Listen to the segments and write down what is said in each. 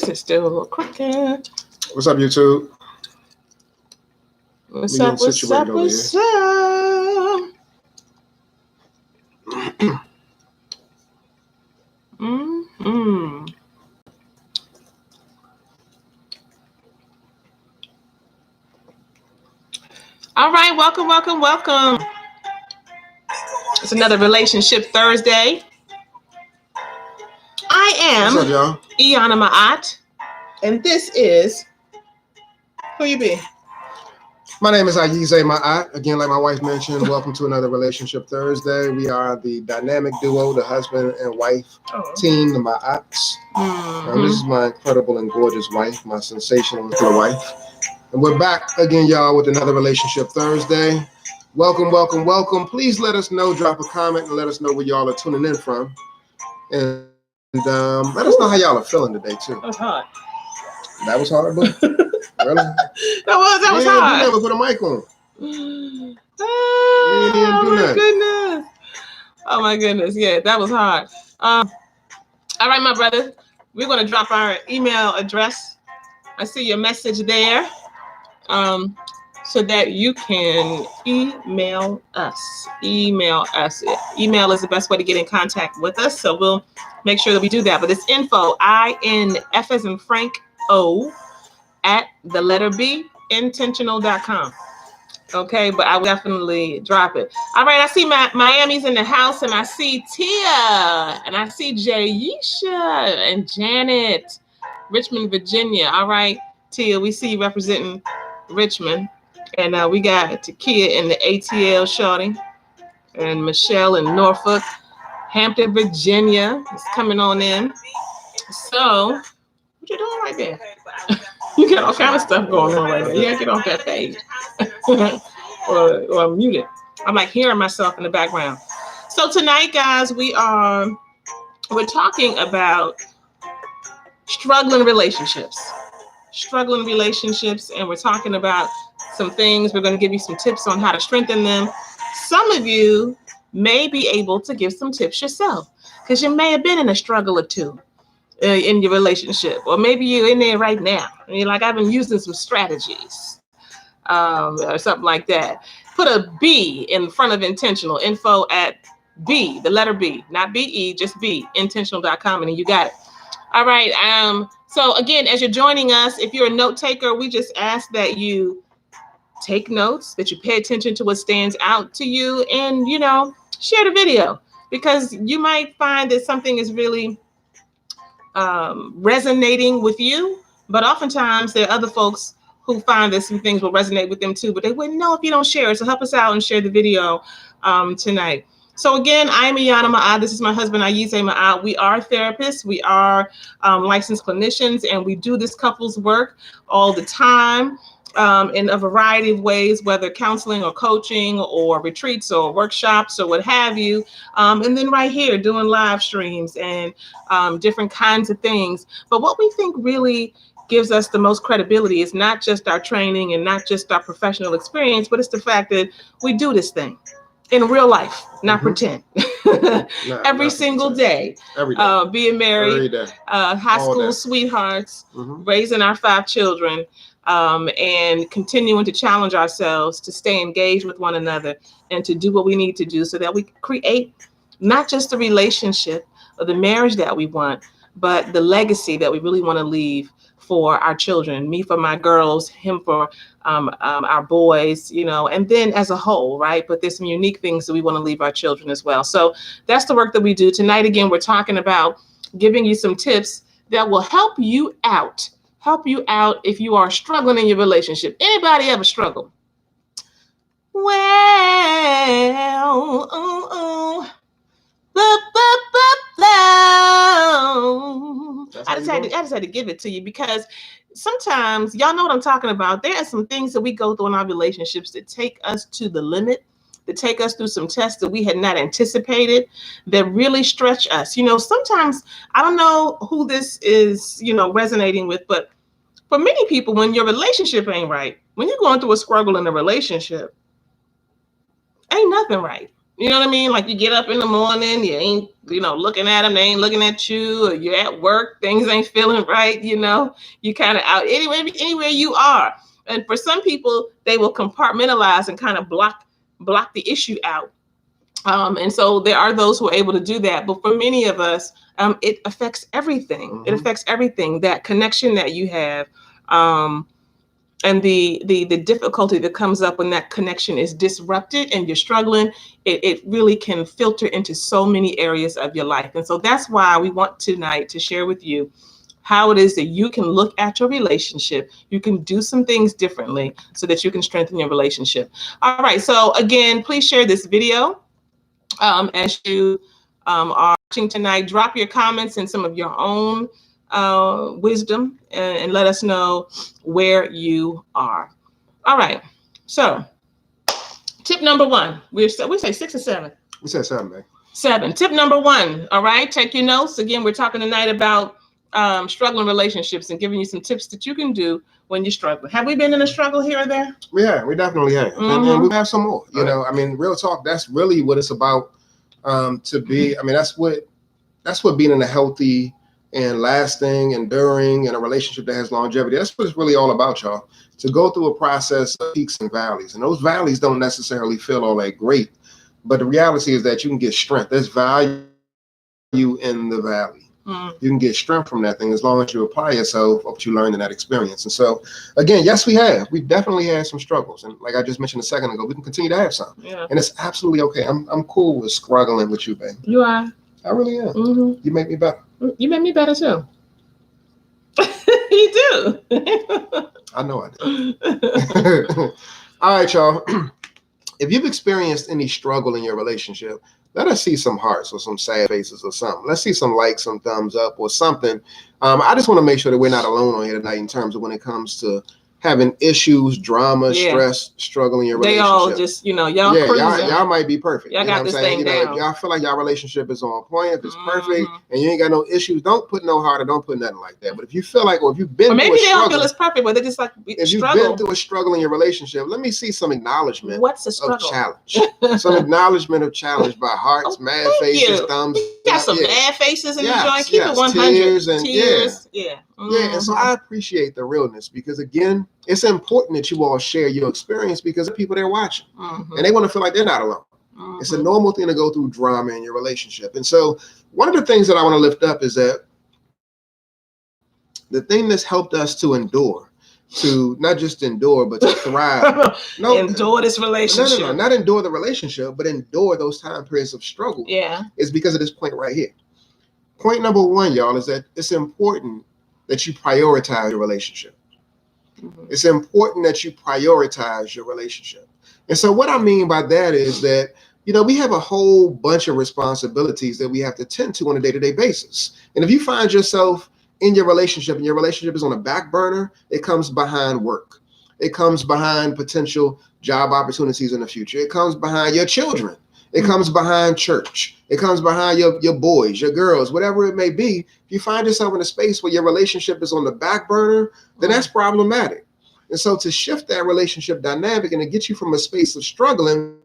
Is it still a little crooked? What's up, YouTube? What's up? What's up? What's up? Mm-hmm. All right, welcome. It's another Relationship Thursday. I am What's up, y'all? Iana Ma'at, and this is who you be. My name is Ayize Ma'at. Again, like my wife mentioned, welcome to another Relationship Thursday. We are the dynamic duo, the husband and wife team, the Ma'ats. This is my incredible and gorgeous wife, my sensational little wife. And we're back again, y'all, with another Relationship Thursday. Welcome. Please let us know, drop a comment, and let us know where y'all are tuning in from. And let us know how y'all are feeling today, too. That was hard. That was hard, but really? That was hard. You never put a mic on. Oh my goodness. Yeah, that was hard. All right, my brother. We're going to drop our email address. I see your message there. So that you can email us. Email is the best way to get in contact with us. So we'll make sure that we do that. But it's info, INF as in Frank O, at the letter B, intentional.com. Okay, but I will definitely drop it. All right, I see Miami's in the house, and I see Tia, and I see Jayisha and Janet, Richmond, Virginia. All right, Tia, we see you representing Richmond. And we got Takia in the ATL shorty, and Michelle in Norfolk, Hampton, Virginia is coming on in. So, what you doing right there? You got all kind of stuff going on right there. You gotta get off that page or mute it. I'm like hearing myself in the background. So tonight, guys, we're talking about struggling relationships, and we're talking about some things. We're going to give you some tips on how to strengthen them. Some of you may be able to give some tips yourself because you may have been in a struggle or two in your relationship, or maybe you're in there right now and you're like, I've been using some strategies or something like that. Put a B in front of intentional, info at B, the letter B, not BE, just B, intentional.com, and then you got it. All right. So again, as you're joining us, if you're a note taker, we just ask that you take notes, that you pay attention to what stands out to you, and, share the video, because you might find that something is really resonating with you, but oftentimes there are other folks who find that some things will resonate with them too, but they wouldn't know if you don't share it. So help us out and share the video tonight. So again, I'm Iana Ma'at. This is my husband, Ayize Ma'at. We are therapists. We are licensed clinicians, and we do this couples work all the time in a variety of ways, whether counseling or coaching or retreats or workshops or what have you. And then right here, doing live streams and different kinds of things. But what we think really gives us the most credibility is not just our training and not just our professional experience, but it's the fact that we do this thing in real life, not pretend. Every single day. Every day. Being married, high school sweethearts, raising our 5 children, and continuing to challenge ourselves to stay engaged with one another and to do what we need to do so that we create not just the relationship or the marriage that we want, but the legacy that we really want to leave for our children, me for my girls, him for our boys, and then as a whole, right? But there's some unique things that we want to leave our children as well. So that's the work that we do. Tonight, again, we're talking about giving you some tips that will help you out if you are struggling in your relationship. Anybody ever struggle? Well, I just had to give it to you because sometimes, y'all know what I'm talking about. There are some things that we go through in our relationships that take us to the limit, that take us through some tests that we had not anticipated, that really stretch us. Sometimes, I don't know who this is, resonating with, but for many people, when your relationship ain't right, when you're going through a struggle in a relationship, ain't nothing right. You know what I mean? Like you get up in the morning, you ain't, looking at them, they ain't looking at you, or you're at work, things ain't feeling right, you kind of out anywhere you are. And for some people, they will compartmentalize and kind of block the issue out. And so there are those who are able to do that. But for many of us, it affects everything. Mm-hmm. It affects everything, that connection that you have. And the difficulty that comes up when that connection is disrupted and you're struggling, it really can filter into so many areas of your life. And so that's why we want tonight to share with you how it is that you can look at your relationship. You can do some things differently so that you can strengthen your relationship. All right. So again, please share this video as you are watching tonight. Drop your comments and some of your own wisdom and let us know where you are. All right. So tip number 1, we say 6 or 7. We said 7, man. 7. Tip number 1. All right. Take your notes. Again, we're talking tonight about struggling relationships and giving you some tips that you can do when you're struggling. Have we been in a struggle here or there? Yeah, we definitely have. Mm-hmm. And we have some more. You know, I mean, real talk, that's really what it's about to be. I mean, that's what being in a healthy and lasting, enduring, and a relationship that has longevity. That's what it's really all about, y'all. To go through a process of peaks and valleys. And those valleys don't necessarily feel all that great. But the reality is that you can get strength. There's value in the valley. You can get strength from that thing as long as you apply yourself of what you learned in that experience. And so, again, yes, we definitely had some struggles. And like I just mentioned a second ago, we can continue to have some. Yeah. And it's absolutely okay. I'm cool with struggling with you, babe. You are. I really am. Mm-hmm. You make me better. You make me better too. You do. I know I do. All right, y'all. If you've experienced any struggle in your relationship, let us see some hearts or some sad faces or something. Let's see some likes, some thumbs up or something. I just want to make sure that we're not alone on here tonight in terms of when it comes to having issues, drama, stress, struggle in your relationship. They all just, y'all might be perfect. Y'all got this thing down. If y'all feel like y'all relationship is on point, if it's perfect and you ain't got no issues, don't put no heart or don't put nothing like that. But if you feel like, or if you've been through a struggle, maybe they don't feel it's perfect, but they just like if you've been through a struggle in your relationship, let me see some acknowledgement of challenge. Some acknowledgement of challenge by hearts, mad faces, thumbs. You got some mad faces in the joint. Keep it 100. Tears. Yeah. Yeah, and so I appreciate the realness because, again, it's important that you all share your experience because the people they're watching and they want to feel like they're not alone. It's a normal thing to go through drama in your relationship. And so one of the things that I want to lift up is that the thing that's helped us to endure, to not just endure, but to thrive. Endure this relationship. No, not endure the relationship, but endure those time periods of struggle. Yeah. Is because of this point right here. Point number 1, y'all, is that it's important that you prioritize your relationship. It's important that you prioritize your relationship. And so what I mean by that is that, we have a whole bunch of responsibilities that we have to tend to on a day-to-day basis. And if you find yourself in your relationship and your relationship is on a back burner, it comes behind work. It comes behind potential job opportunities in the future. It comes behind your children. It comes behind church. It comes behind your boys, your girls, whatever it may be. If you find yourself in a space where your relationship is on the back burner, then that's problematic. And so to shift that relationship dynamic and to get you from a space of struggling,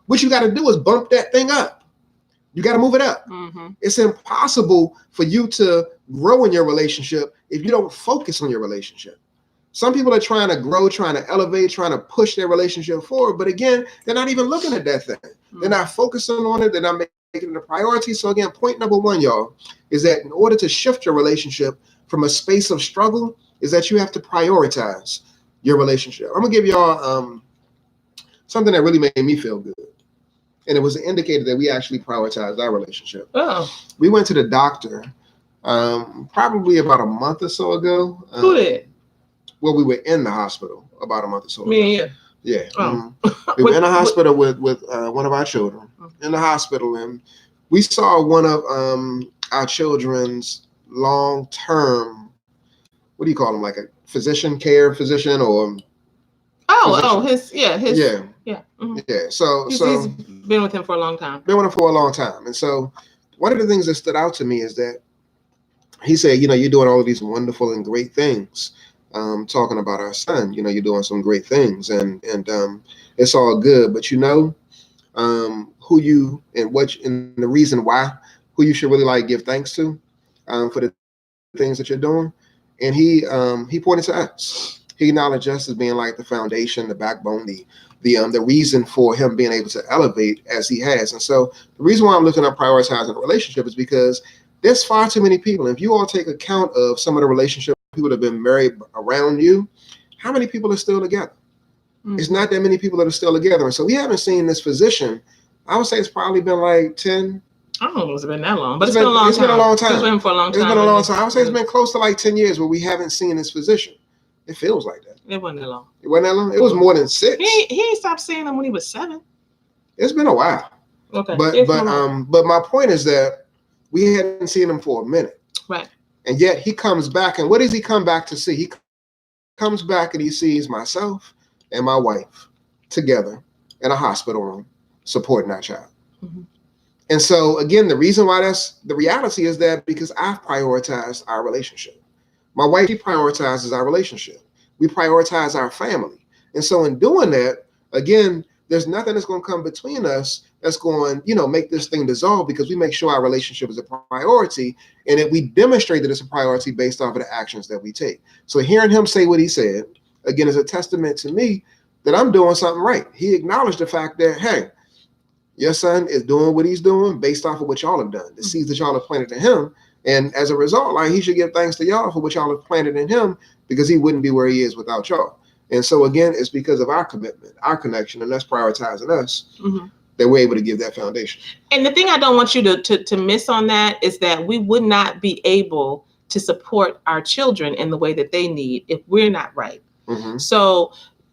what you got to do is bump that thing up. You got to move it up. It's impossible for you to grow in your relationship if you don't focus on your relationship. Some people are trying to grow, trying to elevate, trying to push their relationship forward. But again, they're not even looking at that thing. They're not focusing on it. They're not making it a priority. So again, point number 1, y'all, is that in order to shift your relationship from a space of struggle, is that you have to prioritize your relationship. I'm going to give y'all something that really made me feel good. And it was an indicator that we actually prioritized our relationship. Oh. We went to the doctor probably about a month or so ago. Who did? Well, we were in the hospital about a month or so ago. Me and you. Yeah. We were in the hospital with one of our children in the hospital, and we saw one of our children's long-term, what do you call them, like a physician or his yeah. So he's been with him for a long time. And so one of the things that stood out to me is that he said, you're doing all of these wonderful and great things. Talking about our son, you're doing some great things and it's all good. But who you and what and the reason why, who you should really like give thanks to for the things that you're doing. And he pointed to us. He acknowledged us as being like the foundation, the backbone, the reason for him being able to elevate as he has. And so the reason why I'm looking at prioritizing a relationship is because there's far too many people. If you all take account of some of the relationship people that have been married around you, how many people are still together? It's not that many people that are still together. And so we haven't seen this physician. I would say it's probably been like 10. I don't know if it's been that long, but it's been a long time. It's been a long time. It's been for a long time. It's been a long time. I would say it's been close to like 10 years where we haven't seen this physician. It feels like that. It wasn't that long. It wasn't that long? It was more than 6. He stopped seeing him when he was 7. It's been a while. Okay. But my point is that we hadn't seen him for a minute. Right. And yet he comes back, and what does he come back to see? He comes back and he sees myself and my wife together in a hospital room supporting our child. Mm-hmm. And so again, the reason why the reality is that because I've prioritized our relationship. My wife, she prioritizes our relationship. We prioritize our family. And so in doing that, again, there's nothing that's going to come between us that's going, make this thing dissolve, because we make sure our relationship is a priority, and that we demonstrate that it's a priority based off of the actions that we take. So hearing him say what he said, again, is a testament to me that I'm doing something right. He acknowledged the fact that, hey, your son is doing what he's doing based off of what y'all have done, the seeds that y'all have planted in him. And as a result, like, he should give thanks to y'all for what y'all have planted in him, because he wouldn't be where he is without y'all. And so again, it's because of our commitment, our connection, and us prioritizing us, that we're able to give that foundation. And the thing I don't want you to miss on that is that we would not be able to support our children in the way that they need if we're not right. Mm-hmm. So,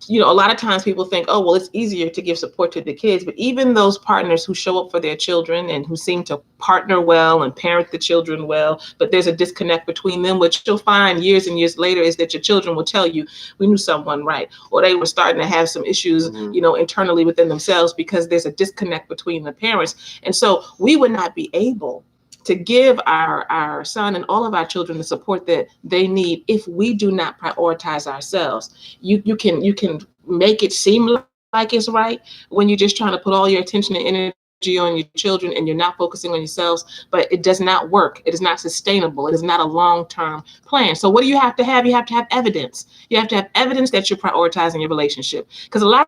a lot of times people think, oh, well, it's easier to give support to the kids. But even those partners who show up for their children and who seem to partner well and parent the children well, but there's a disconnect between them, what you'll find years and years later is that your children will tell you, we knew someone right, or they were starting to have some issues, internally within themselves, because there's a disconnect between the parents. And so we would not be able to give our son and all of our children the support that they need if we do not prioritize ourselves. You can make it seem like it's right when you're just trying to put all your attention and energy on your children and you're not focusing on yourselves, but it does not work. It is not sustainable. It is not a long-term plan. So what do you have to have? You have to have evidence. You have to have evidence that you're prioritizing your relationship, because a lot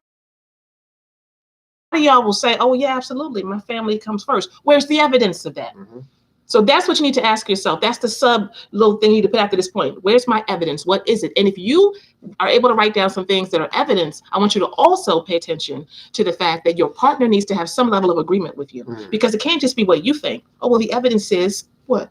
of y'all will say, oh yeah, absolutely, my family comes first. Where's the evidence of that? Mm-hmm. So that's what you need to ask yourself. That's the sub little thing you need to put after this point. Where's my evidence? What is it? And if you are able to write down some things that are evidence, I want you to also pay attention to the fact that your partner needs to have some level of agreement with you, because it can't just be what you think. Oh, well, the evidence is what?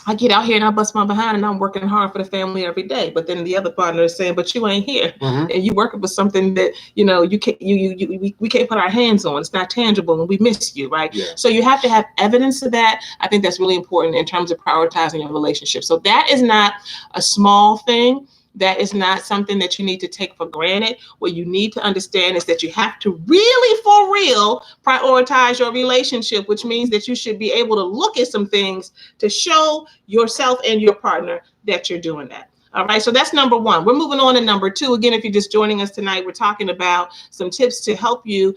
I get out here and I bust my behind and I'm working hard for the family every day. But then the other partner is saying, but you ain't here, and you working for something that, we can't put our hands on. It's not tangible and we miss you, right? Yeah. So you have to have evidence of that. I think that's really important in terms of prioritizing your relationship. So that is not a small thing. That is not something that you need to take for granted. What you need to understand is that you have to really, for real, prioritize your relationship, which means that you should be able to look at some things to show yourself and your partner that you're doing that. All right, so that's number one. We're moving on to number two. Again, if you're just joining us tonight, we're talking about some tips to help you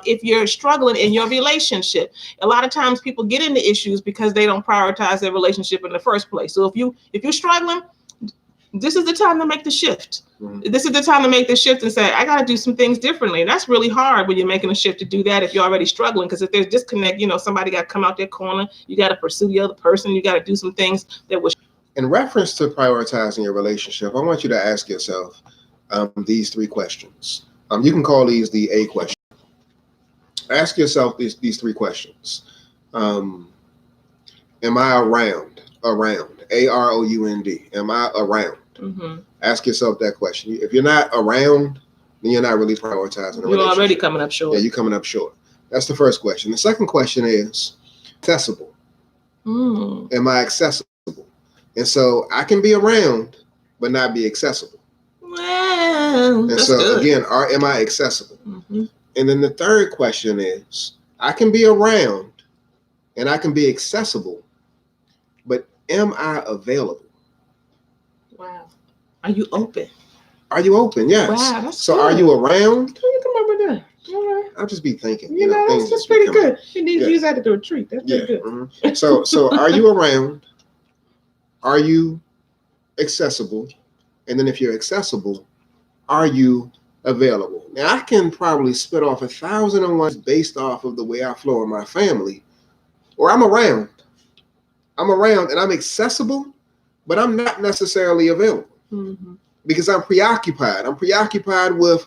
if you're struggling in your relationship. A lot of times people get into issues because they don't prioritize their relationship in the first place. So if you're struggling, this is the time to make the shift. This is the time to make the shift and say, I got to do some things differently. And that's really hard when you're making a shift to do that if you're already struggling, because if there's disconnect, somebody got to come out their corner. You got to pursue the other person. You got to do some things that will. In reference to prioritizing your relationship, I want you to ask yourself these 3 questions. You can call these the A question. Ask yourself these 3 questions. Am I around? AROUND. Am I around? Mm-hmm. Ask yourself that question. If you're not around, then you're not really prioritizing. You're already coming up short. Yeah, you're coming up short. That's the first question. The second question is accessible. Am I accessible? And so I can be around, but not be accessible. Well, and so good. Again, am I accessible? Mm-hmm. And then the third question is, I can be around and I can be accessible, but am I available? Wow. Are you open? Are you open? Yes. Wow, that's so good. Are you around? Can you come over there? All right. I'll just be thinking. You know, that's pretty good. You need to use that at the retreat. That's pretty good. Mm-hmm. So are you around? Are you accessible? And then if you're accessible, are you available? Now I can probably spit off 1,001 based off of the way I flow in my family, or I'm around. I'm around and I'm accessible, but I'm not necessarily available because I'm preoccupied. I'm preoccupied with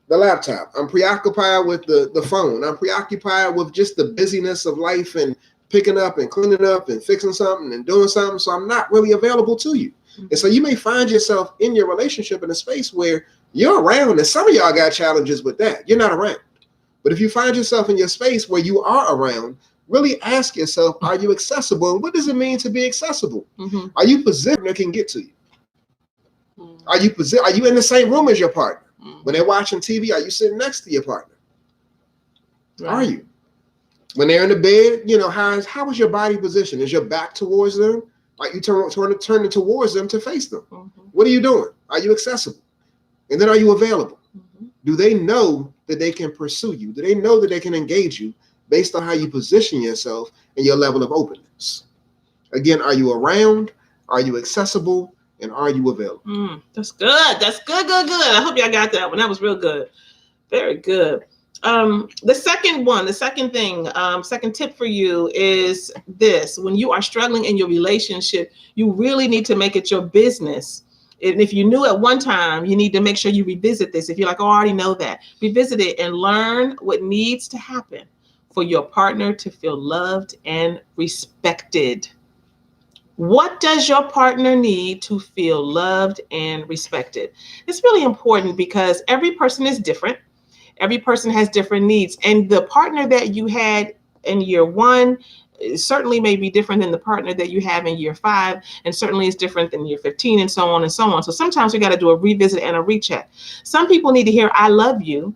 the laptop. I'm preoccupied with the phone. I'm preoccupied with just the busyness of life and picking up and cleaning up and fixing something and doing something. So I'm not really available to you. And so you may find yourself in your relationship in a space where you're around, and some of y'all got challenges with that. You're not around. But if you find yourself in your space where you are around, really ask yourself, are you accessible? And what does it mean to be accessible? Are you positioned that can get to you? Are you in the same room as your partner? When they're watching TV, are you sitting next to your partner? Right. Are you? When they're in the bed, you know, how is your body positioned? Is your back towards them? Are you turning towards them to face them? What are you doing? Are you accessible? And then are you available? Do they know that they can pursue you? Do they know that they can engage you based on how you position yourself and your level of openness? Again, are you around? Are you accessible? And are you available? That's good. That's good. I hope y'all got that one. That was real good. Very good. The second tip for you is this. When you are struggling in your relationship, you really need to make it your business. And if you knew at one time, you need to make sure you revisit this. If you're like, oh, I already know that, revisit it and learn what needs to happen for your partner to feel loved and respected. What does your partner need to feel loved and respected? It's really important because every person is different. Every person has different needs. And the partner that you had in year 1 certainly may be different than the partner that you have in year 5, and certainly is different than year 15, and so on and so on. So sometimes we got to do a revisit and a recheck. Some people need to hear I love you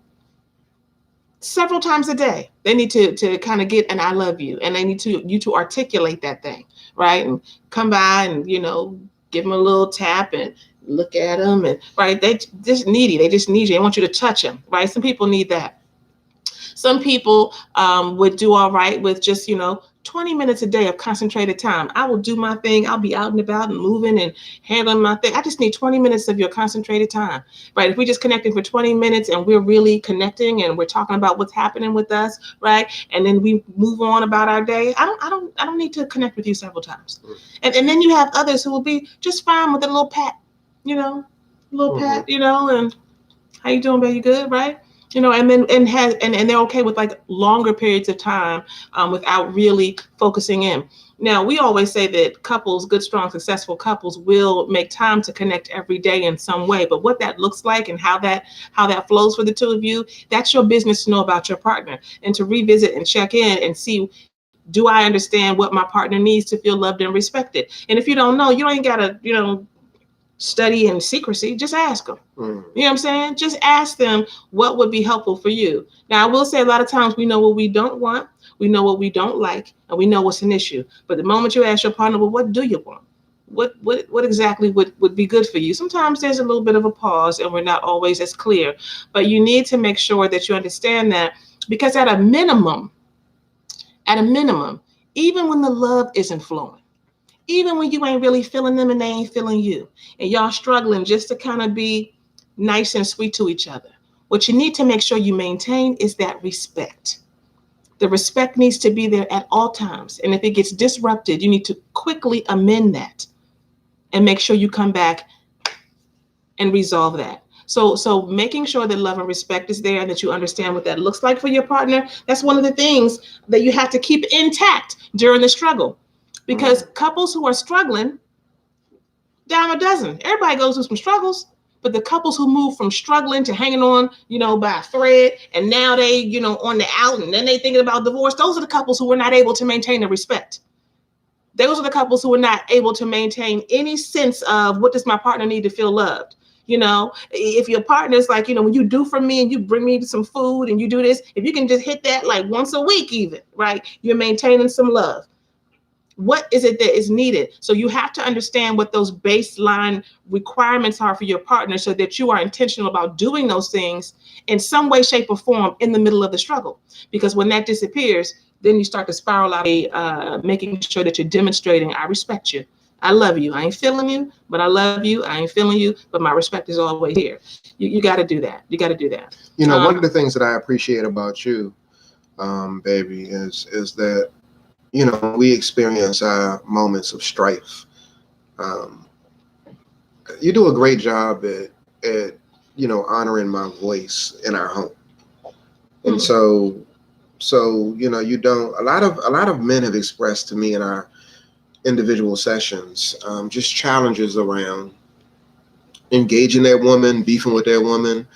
several times a day. They need to kind of get an I love you, and they need you to articulate that thing, right? And come by and, you know, give them a little tap and look at them, and right, they just needy. They just need you. They want you to touch them, right? Some people need that. Some people would do all right with just, 20 minutes a day of concentrated time. I will do my thing. I'll be out and about and moving and handling my thing. I just need 20 minutes of your concentrated time, right? If we just connecting for 20 minutes and we're really connecting and we're talking about what's happening with us, right? And then we move on about our day. I don't need to connect with you several times. And then you have others who will be just fine with a little pat, pat, and how you doing, baby? You good, right? And then and they're okay with like longer periods of time without really focusing in. Now, we always say that couples, good, strong, successful couples, will make time to connect every day in some way. But what that looks like and how that flows for the two of you, that's your business to know about your partner and to revisit and check in and see, do I understand what my partner needs to feel loved and respected? And if you don't know, you ain't gotta, study in secrecy. Just ask them. You know what I'm saying? Just ask them what would be helpful for you. Now, I will say a lot of times we know what we don't want, we know what we don't like, and we know what's an issue. But the moment you ask your partner, well, what do you want? What exactly would be good for you? Sometimes there's a little bit of a pause and we're not always as clear, but you need to make sure that you understand that, because at a minimum, even when the love isn't flowing, even when you ain't really feeling them and they ain't feeling you, and y'all struggling just to kind of be nice and sweet to each other, what you need to make sure you maintain is that respect. The respect needs to be there at all times. And if it gets disrupted, you need to quickly amend that and make sure you come back and resolve that. So making sure that love and respect is there and that you understand what that looks like for your partner, that's one of the things that you have to keep intact during the struggle. Because couples who are struggling, dime a dozen. Everybody goes through some struggles, but the couples who move from struggling to hanging on, by a thread, and now they, on the out, and then they thinking about divorce, those are the couples who were not able to maintain the respect. Those are the couples who are not able to maintain any sense of, what does my partner need to feel loved? If your partner's like, when you do for me and you bring me some food and you do this, if you can just hit that like once a week even, right? You're maintaining some love. What is it that is needed? So you have to understand what those baseline requirements are for your partner so that you are intentional about doing those things in some way, shape, or form in the middle of the struggle. Because when that disappears, then you start to spiral out, making sure that you're demonstrating, I respect you. I love you. I ain't feeling you, but I love you. I ain't feeling you, but my respect is always here. You got to do that. You got to do that. You know, one of the things that I appreciate about you, baby, is that, you know, we experience our moments of strife. You do a great job at you know, honoring my voice in our home. And so you know, you don't, a lot of men have expressed to me in our individual sessions just challenges around engaging their woman, beefing with their woman,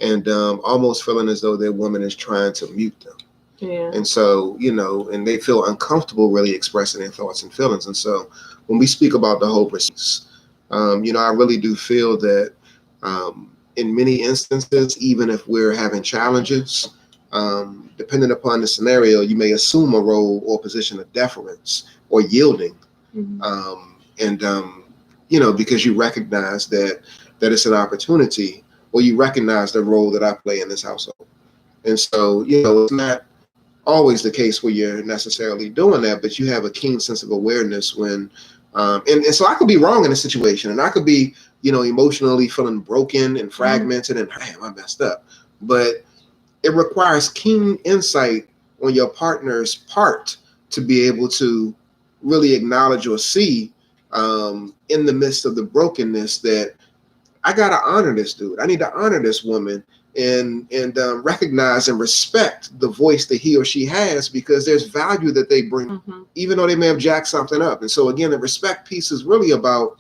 and almost feeling as though their woman is trying to mute them. Yeah. And so, you know, and they feel uncomfortable really expressing their thoughts and feelings. And so when we speak about the whole process, you know, I really do feel that in many instances, even if we're having challenges, depending upon the scenario, you may assume a role or position of deference or yielding. You know, because you recognize that it's an opportunity, or you recognize the role that I play in this household. And so, you know, it's not always the case where you're necessarily doing that, but you have a keen sense of awareness when, and so I could be wrong in a situation, and I could be, you know, emotionally feeling broken and fragmented and damn, I messed up. But it requires keen insight on your partner's part to be able to really acknowledge or see in the midst of the brokenness that I got to honor this dude. I need to honor this woman and recognize and respect the voice that he or she has, because there's value that they bring, even though they may have jacked something up. And so again, the respect piece is really about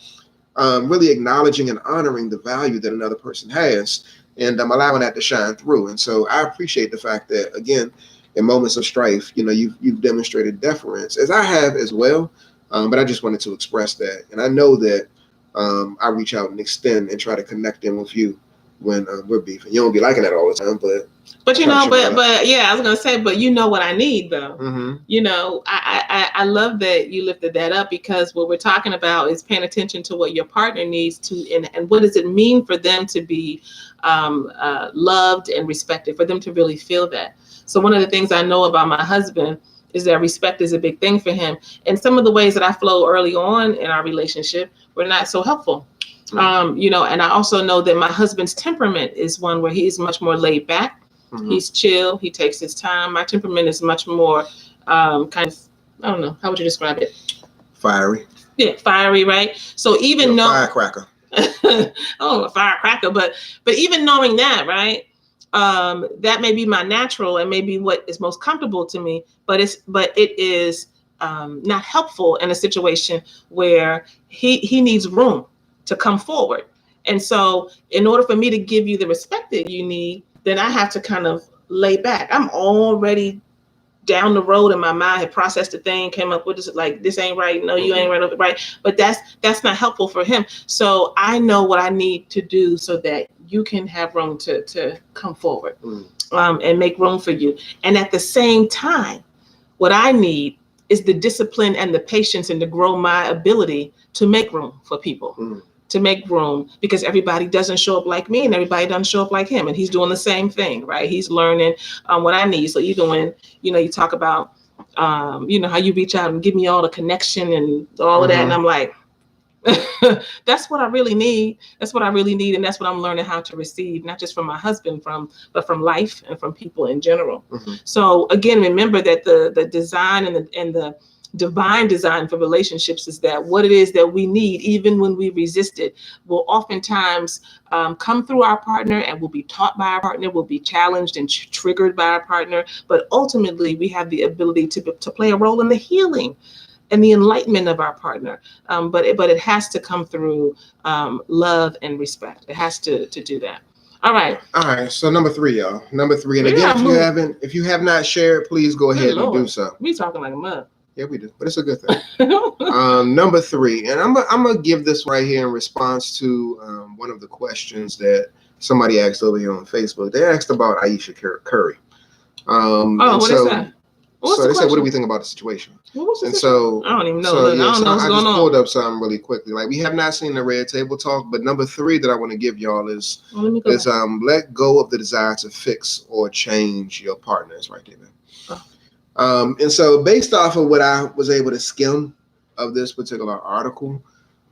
really acknowledging and honoring the value that another person has, and allowing that to shine through. And so I appreciate the fact that, again, in moments of strife, you know, you've demonstrated deference, as I have as well. But I just wanted to express that. And I know that I reach out and extend and try to connect in with you when we're beefing. You don't be liking that all the time, but you know, but yeah, I was gonna say, but you know what I need though. You know, I love that you lifted that up, because what we're talking about is paying attention to what your partner needs to, and what does it mean for them to be loved and respected, for them to really feel that. So one of the things I know about my husband is that respect is a big thing for him. And some of the ways that I flow early on in our relationship were not so helpful. You know, and I also know that my husband's temperament is one where he's much more laid back. He's chill. He takes his time. My temperament is much more kind of, I don't know, how would you describe it? Fiery. Yeah, fiery, right? So even though firecracker. Oh, a firecracker, but even knowing that, right? That may be my natural and maybe what is most comfortable to me, but it is not helpful in a situation where he needs room to come forward. And so in order for me to give you the respect that you need, then I have to kind of lay back. I'm already down the road in my mind, had processed the thing, came up with this, like, this ain't right. No, you ain't right. But that's not helpful for him. So I know what I need to do so that you can have room to come forward and make room for you. And at the same time, what I need is the discipline and the patience and to grow my ability to make room for people. To make room, because everybody doesn't show up like me and everybody doesn't show up like him, and he's doing the same thing, right? He's learning what I need. So even when, you know, you talk about you know, how you reach out and give me all the connection and all of that, and I'm like, that's what I really need. That's what I really need, and that's what I'm learning how to receive, not just from my husband, but from life and from people in general. So again, remember that the design and the divine design for relationships is that what it is that we need, even when we resist it, will oftentimes come through our partner, and will be taught by our partner, will be challenged and triggered by our partner. But ultimately, we have the ability to play a role in the healing and the enlightenment of our partner. But it has to come through love and respect. It has to do that. All right. So number 3, y'all. Number 3. And again, if you have not shared, please go ahead and do so. We talking like a mug. Yeah, we do, but it's a good thing. Number 3, and I'm gonna give this right here in response to one of the questions that somebody asked over here on Facebook. They asked about Ayesha Curry. What is that? So they said, what do we think about the situation? And so I don't even know. So, I don't know what's I going just pulled up something really quickly. Like, we have not seen the red table talk, but number 3 that I want to give y'all is let go of the desire to fix or change your partners. Right there. And so based off of what I was able to skim of this particular article,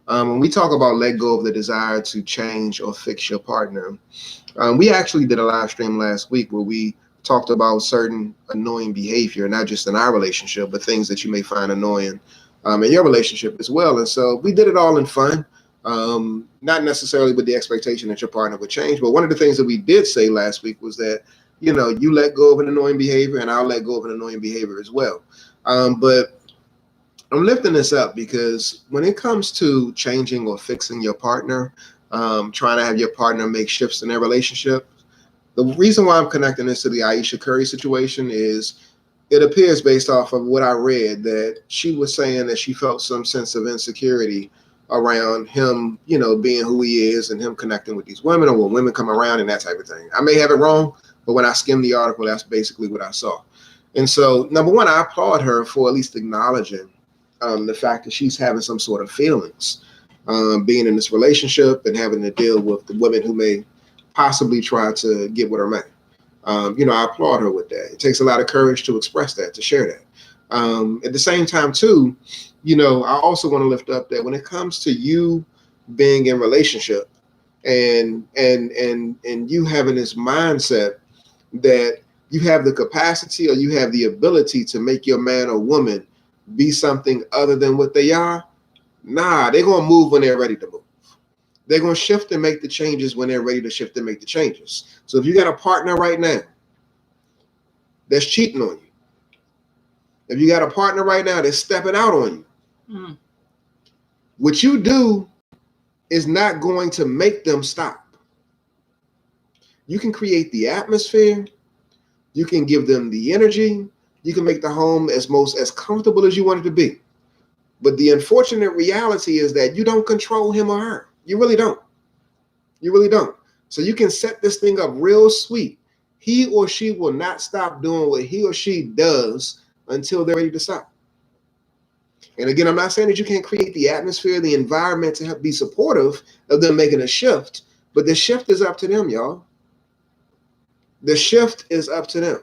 when we talk about let go of the desire to change or fix your partner, we actually did a live stream last week where we talked about certain annoying behavior, not just in our relationship, but things that you may find annoying in your relationship as well. And so we did it all in fun, not necessarily with the expectation that your partner would change. But one of the things that we did say last week was that, you know, you let go of an annoying behavior and I'll let go of an annoying behavior as well. But I'm lifting this up because when it comes to changing or fixing your partner, trying to have your partner make shifts in their relationship, the reason why I'm connecting this to the Ayesha Curry situation is it appears based off of what I read that she was saying that she felt some sense of insecurity around him, you know, being who he is and him connecting with these women, or when women come around and that type of thing. I may have it wrong, but when I skimmed the article, that's basically what I saw. And so, number one, I applaud her for at least acknowledging the fact that she's having some sort of feelings, being in this relationship and having to deal with the women who may possibly try to get with her man. You know, I applaud her with that. It takes a lot of courage to express that, to share that. At the same time, too, you know, I also want to lift up that when it comes to you being in relationship and you having this mindset that you have the capacity or you have the ability to make your man or woman be something other than what they are, nah, they're going to move when they're ready to move. They're going to shift and make the changes when they're ready to shift and make the changes. So if you got a partner right now that's cheating on you, if you got a partner right now that's stepping out on you, what you do is not going to make them stop. You can create the atmosphere. You can give them the energy. You can make the home as comfortable as you want it to be. But the unfortunate reality is that you don't control him or her. You really don't. You really don't. So you can set this thing up real sweet. He or she will not stop doing what he or she does until they're ready to stop. And again, I'm not saying that you can't create the atmosphere, the environment to be supportive of them making a shift, but the shift is up to them, y'all. The shift is up to them.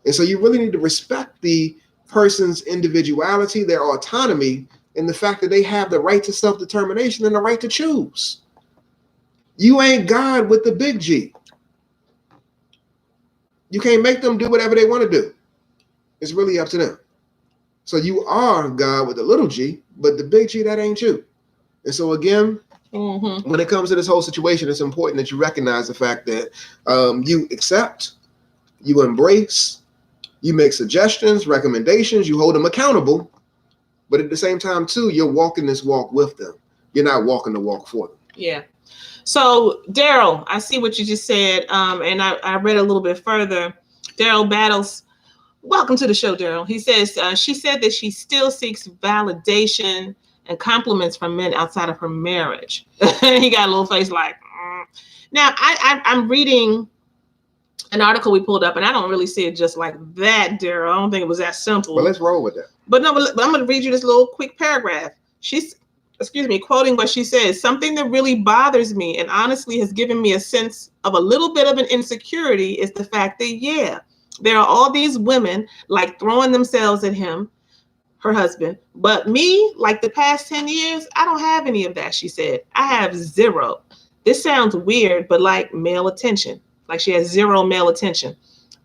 And so you really need to respect the person's individuality, their autonomy, and the fact that they have the right to self-determination and the right to choose. You ain't God with the big G. You can't make them do whatever they want to do. It's really up to them. So you are God with the little G, but the big G, that ain't you. And so again, when it comes to this whole situation, it's important that you recognize the fact that you accept, you embrace, you make suggestions, recommendations, you hold them accountable, but at the same time, too, you're walking this walk with them. You're not walking the walk for them. Yeah. So, Daryl, I see what you just said, and I read a little bit further. Daryl Battles, welcome to the show, Daryl. He says, she said that she still seeks validation and compliments from men outside of her marriage. He got a little face like, Now, I'm reading an article we pulled up, and I don't really see it just like that, Daryl. I don't think it was that simple. Well, let's roll with that. But I'm going to read you this little quick paragraph. She's, quoting what she says, something that really bothers me and honestly has given me a sense of a little bit of an insecurity is the fact that, there are all these women like throwing themselves at him, her husband, but me, like the past 10 years, I don't have any of that, she said. I have zero. This sounds weird, but like male attention. Like she has zero male attention.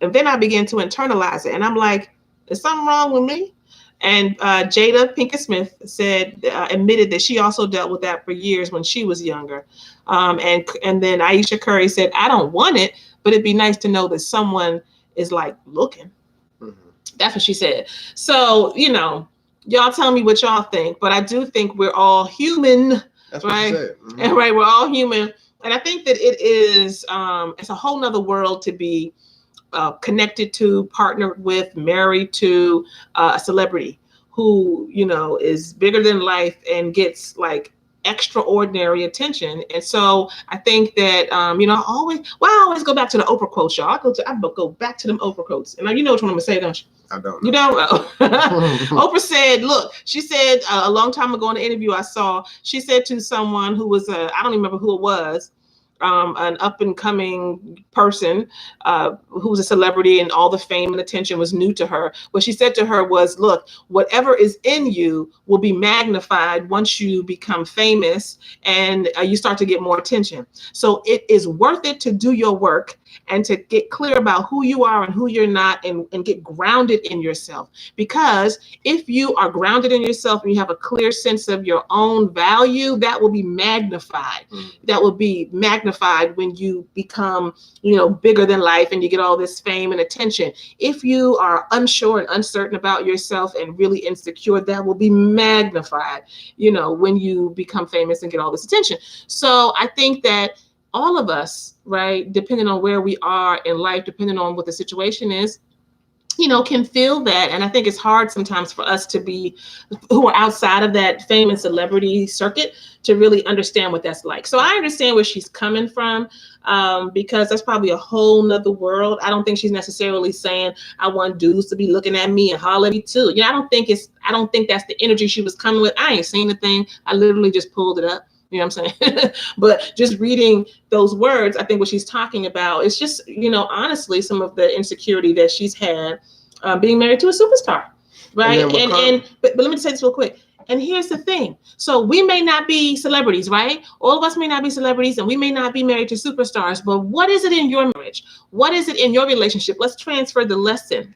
And then I began to internalize it. And I'm like, is something wrong with me? And Jada Pinkett Smith said, admitted that she also dealt with that for years when she was younger. And then Ayesha Curry said, I don't want it, but it'd be nice to know that someone is like looking. That's what she said. So, y'all tell me what y'all think, but I do think we're all human. That's right? What she said. And right, we're all human. And I think that it is, it's a whole nother world to be connected to, partnered with, married to a celebrity who, is bigger than life and gets like extraordinary attention. And so I think that, I always go back to the Oprah quotes, y'all. I go back to them Oprah quotes. And you know which one I'm going to say, don't you? I don't know. You don't know. Oprah said, look, she said a long time ago in an interview I saw, she said to someone who was, I don't even remember who it was, an up and coming person who was a celebrity, and all the fame and attention was new to her. What she said to her was, look, whatever is in you will be magnified once you become famous and you start to get more attention. So it is worth it to do your work and to get clear about who you are and who you're not, and get grounded in yourself. Because if you are grounded in yourself and you have a clear sense of your own value, that will be magnified. That will be magnified when you become, bigger than life and you get all this fame and attention. If you are unsure and uncertain about yourself and really insecure, that will be magnified, when you become famous and get all this attention. So I think that all of us, right, depending on where we are in life, depending on what the situation is, can feel that. And I think it's hard sometimes for us to be, who are outside of that fame and celebrity circuit, to really understand what that's like. So I understand where she's coming from, because that's probably a whole nother world. I don't think she's necessarily saying, I want dudes to be looking at me and holler at me too. I don't think that's the energy she was coming with. I ain't seen the thing. I literally just pulled it up. You know what I'm saying? But just reading those words, I think what she's talking about is just, honestly, some of the insecurity that she's had being married to a superstar, right? But let me say this real quick. And here's the thing. So we may not be celebrities, right? All of us may not be celebrities, and we may not be married to superstars, but what is it in your marriage? What is it in your relationship? Let's transfer the lesson.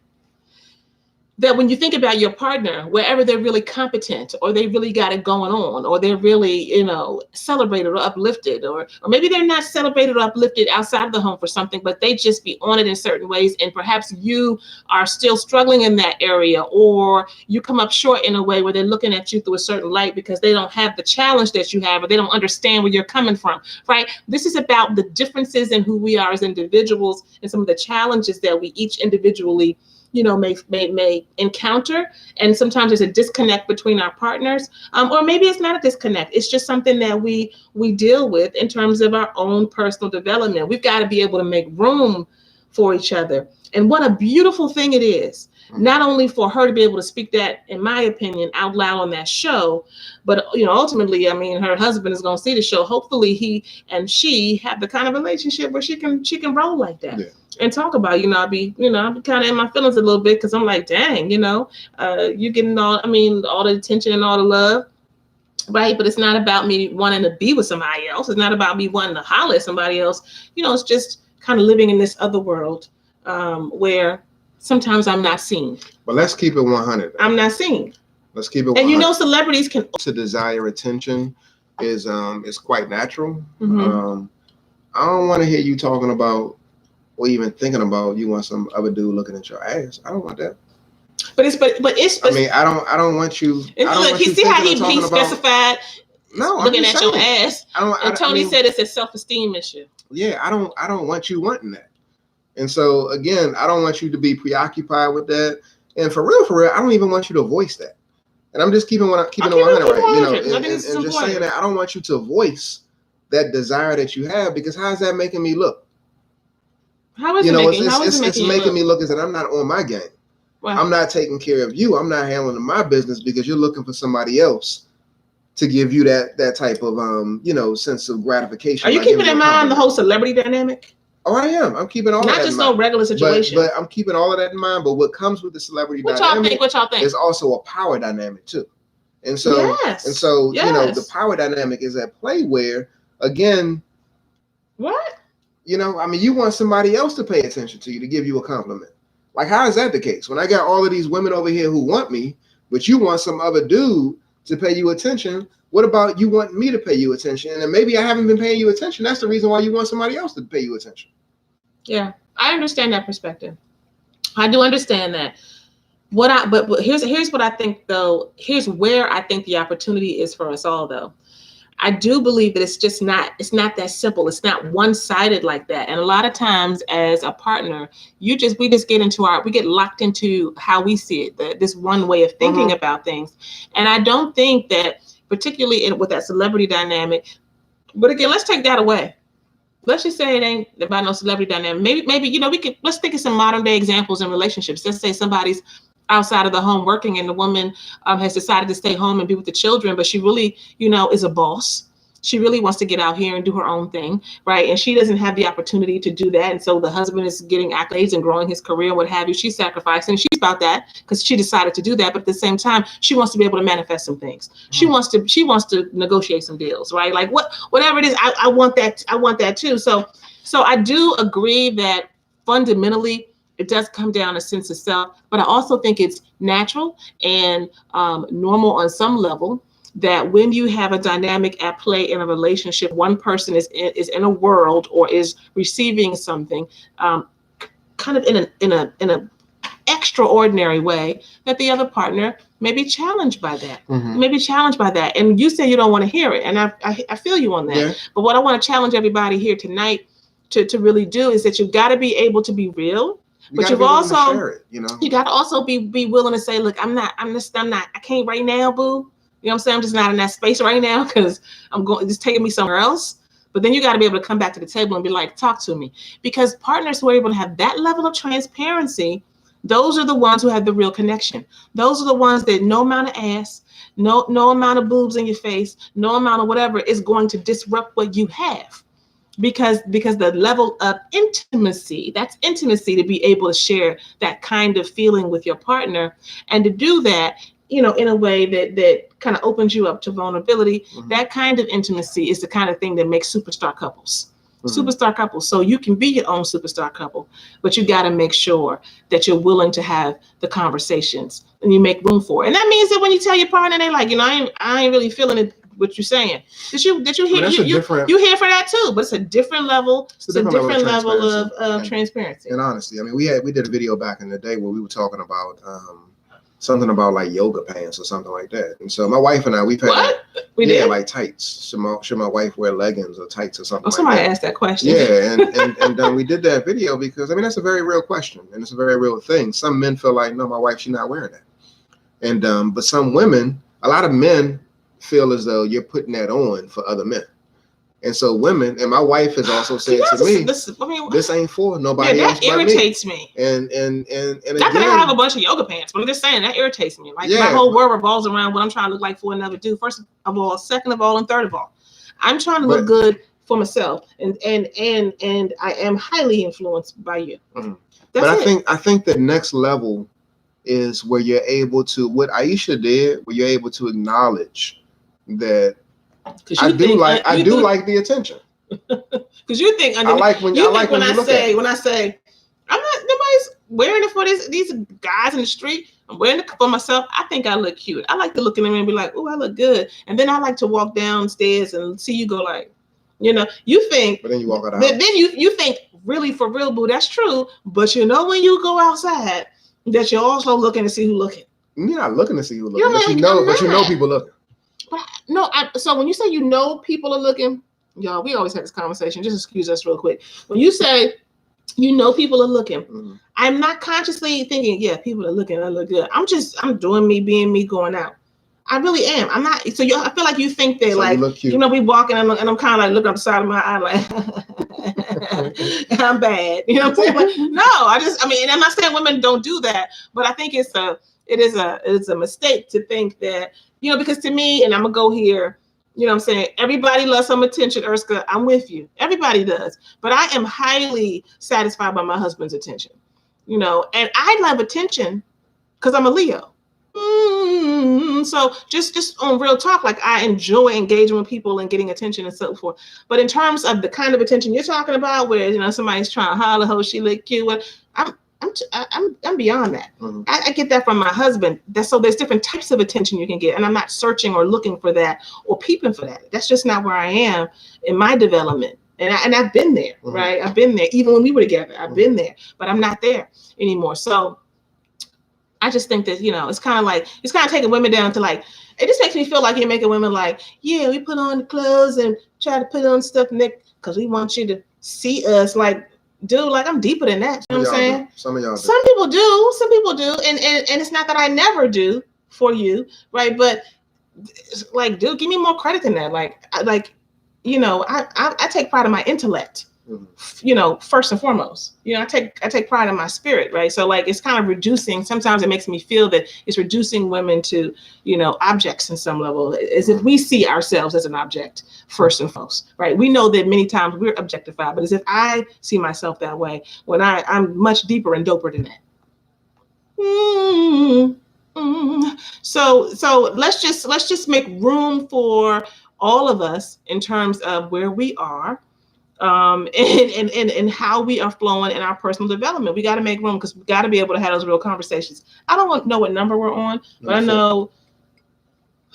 That when you think about your partner, wherever they're really competent, or they really got it going on, or they're really, celebrated or uplifted, or maybe they're not celebrated or uplifted outside of the home for something, but they just be on it in certain ways. And perhaps you are still struggling in that area, or you come up short in a way where they're looking at you through a certain light because they don't have the challenge that you have, or they don't understand where you're coming from, right? This is about the differences in who we are as individuals and some of the challenges that we each individually may encounter. And sometimes there's a disconnect between our partners, or maybe it's not a disconnect. It's just something that we deal with in terms of our own personal development. We've got to be able to make room for each other. And what a beautiful thing it is, not only for her to be able to speak that, in my opinion, out loud on that show, but ultimately, her husband is going to see the show. Hopefully he and she have the kind of relationship where she can roll like that. Yeah. And talk about, I'll be kind of in my feelings a little bit, because I'm like, dang, you're getting all the attention and all the love, right? But it's not about me wanting to be with somebody else. It's not about me wanting to holler at somebody else. It's just kind of living in this other world where sometimes I'm not seen. But let's keep it 100. I'm not seen. Let's keep it 100. And celebrities can. To desire attention is quite natural. Mm-hmm. I don't want to hear you talking about, or even thinking about, you want some other dude looking at your ass. I don't want that. But it's. I don't want you. Look, you see how he specified. No, looking at your ass. And Tony said it's a self-esteem issue. Yeah, I don't want you wanting that. And so again, I don't want you to be preoccupied with that. And for real, I don't even want you to voice that. And I'm just keeping it 100, right? And just saying that I don't want you to voice that desire that you have, because how's that making me look? How is it's making me look as if I'm not on my game. Wow. I'm not taking care of you. I'm not handling my business because you're looking for somebody else to give you that type of sense of gratification. Are you keeping in mind the whole celebrity dynamic? Oh, I am. I'm keeping all of that in mind. Not just no regular situation. But I'm keeping all of that in mind. But what comes with the celebrity dynamic what y'all think? Is also a power dynamic too. And so the power dynamic is at play where, again, what? You want somebody else to pay attention to you, to give you a compliment. Like, how is that the case? When I got all of these women over here who want me, but you want some other dude to pay you attention, what about you wanting me to pay you attention? And then maybe I haven't been paying you attention. That's the reason why you want somebody else to pay you attention. Yeah, I understand that perspective. I do understand that. But here's what I think, though. Here's where I think the opportunity is for us all, though. I do believe that it's not that simple. It's not one-sided like that. And a lot of times as a partner, we just get locked into how we see it, this one way of thinking about things. And I don't think that, particularly with that celebrity dynamic, but again, let's take that away. Let's just say it ain't about no celebrity dynamic. Maybe let's think of some modern day examples in relationships. Let's say somebody's outside of the home working, and the woman has decided to stay home and be with the children, but she really, is a boss. She really wants to get out here and do her own thing, right? And she doesn't have the opportunity to do that. And so the husband is getting accolades and growing his career, what have you. She's sacrificing. She's about that because she decided to do that. But at the same time, she wants to be able to manifest some things. She wants to negotiate some deals, right? Like whatever it is, I want that. I want that too. So I do agree that fundamentally it does come down to sense of self, but I also think it's natural and normal on some level that when you have a dynamic at play in a relationship, one person is in a world or is receiving something kind of in a extraordinary way, that the other partner may be challenged by that. Maybe challenged by that. And you say you don't want to hear it, and I feel you on that. Yeah. But what I want to challenge everybody here tonight to really do is that you've got to be able to be real. But you've also share it, you got to also be willing to say, look, I can't right now, boo. You know what I'm saying? I'm just not in that space right now because it's taking me somewhere else. But then you got to be able to come back to the table and be like, talk to me. Because partners who are able to have that level of transparency, those are the ones who have the real connection. Those are the ones that no amount of ass, no amount of boobs in your face, no amount of whatever is going to disrupt what you have. Because the level of intimacy, that's intimacy, to be able to share that kind of feeling with your partner, and to do that, in a way that kind of opens you up to vulnerability. That kind of intimacy is the kind of thing that makes superstar couples. Superstar couples. So you can be your own superstar couple, but you got to make sure that you're willing to have the conversations and you make room for it. And that means that when you tell your partner, they like, I ain't really feeling it. What you're saying? Did you hear? You here for that too? But it's a different level. It's a different level of transparency and honesty. I mean, we did a video back in the day where we were talking about something about like yoga pants or something like that. And so my wife and I, we've had like tights. Should my wife wear leggings or tights or something? Oh, somebody asked that question. Yeah, and we did that video because that's a very real question and it's a very real thing. Some men feel like, no, my wife, she's not wearing that. And but some women, a lot of men feel as though you're putting that on for other men. And so women, and my wife has also said to me, this ain't for nobody else. That irritates me. And not that I have a bunch of yoga pants, but I'm just saying that irritates me. Like my whole world revolves around what I'm trying to look like for another dude. First of all, second of all, and third of all, I'm trying to look good for myself, and I am highly influenced by you. But I think the next level is where you're able to, what Aisha did, where you're able to acknowledge that I do like the attention. Because you think when I say I'm not, nobody's wearing it for these guys in the street. I'm wearing it for myself. I think I look cute. I like to look in the mirror and be like, oh, I look good. And then I like to walk downstairs and see you go like, you think. But then you walk out. Then you think really for real, boo. That's true. But when you go outside, that you're also looking to see who's looking. You're not looking to see who's looking, but you know people looking. But so when you say people are looking, y'all, we always have this conversation. Just excuse us real quick. When you say people are looking, I'm not consciously thinking, people are looking, I look good. I'm doing me, being me, going out. I really am. I'm not. So I feel like you think that, so like, we walking and I'm kind of like looking up the side of my eye, like, I'm bad. You know what I'm saying? But no, and I'm not saying women don't do that, but I think it's a mistake to think that, because to me, and I'm gonna go here, I'm saying, everybody loves some attention, Erska. I'm with you. Everybody does. But I am highly satisfied by my husband's attention, and I love attention because I'm a Leo. So just on real talk, like I enjoy engaging with people and getting attention and so forth. But in terms of the kind of attention you're talking about, where somebody's trying to holler, "Oh, she look cute," I'm beyond that. I get that from my husband. So there's different types of attention you can get, and I'm not searching or looking for that or peeping for that. That's just not where I am in my development. And I've been there, right? I've been there even when we were together. I've been there, but I'm not there anymore. So I just think that, it's kind of taking women down to like, it just makes me feel like you're making women like, we put on the clothes and try to put on stuff because we want you to see us. Like, dude, like I'm deeper than that. You know what I'm saying? Some of y'all do. Some people do. And it's not that I never do for you, right? But like, dude, give me more credit than that. I take pride in my intellect. first and foremost. I take pride in my spirit, right? So like it's kind of reducing. Sometimes it makes me feel that it's reducing women to, objects in some level, as if we see ourselves as an object first and foremost, right? We know that many times we're objectified, but as if I see myself that way when I'm much deeper and doper than that. So let's just make room for all of us in terms of where we are, and how we are flowing in our personal development. We got to make room because we got to be able to have those real conversations. I don't know what number we're on, but I know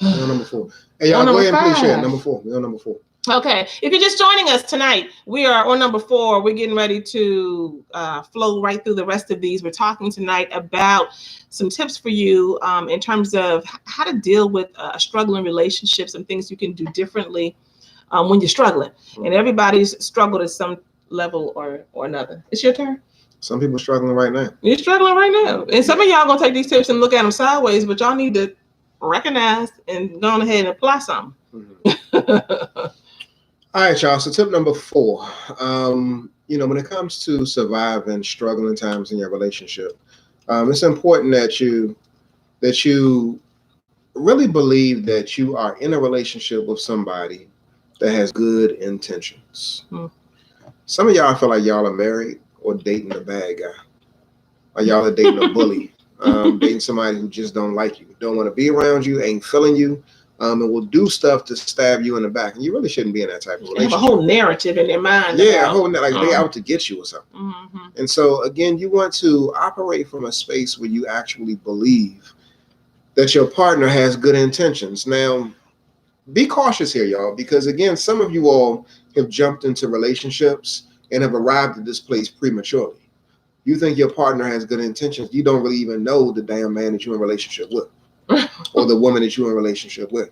we're on number 4. Hey, y'all go ahead and please share number 4. We're on number 4. Okay, if you're just joining us tonight, we are on number 4. We're getting ready to flow right through the rest of these. We're talking tonight about some tips for you in terms of how to deal with struggling relationships and things you can do differently when you're struggling. And everybody's struggled at some level or another. It's your turn. Some people are struggling right now. You're struggling right now. And some of y'all going to take these tips and look at them sideways, but y'all need to recognize and go on ahead and apply something. All right, y'all. So tip number 4, when it comes to surviving struggling times in your relationship, it's important that you really believe that you are in a relationship with somebody that has good intentions. Some of y'all feel like y'all are married or dating a bad guy, or y'all are dating a bully, dating somebody who just don't like you, don't want to be around you, ain't feeling you. And will do stuff to stab you in the back, and you really shouldn't be in that type of relationship. They have a whole narrative in their mind. Yeah, they out to get you or something. And so again, you want to operate from a space where you actually believe that your partner has good intentions. Now, be cautious here, y'all, because again, some of you all have jumped into relationships and have arrived at this place prematurely. You think your partner has good intentions. You don't really even know the damn man that you're in a relationship with. Or the woman that you're in a relationship with.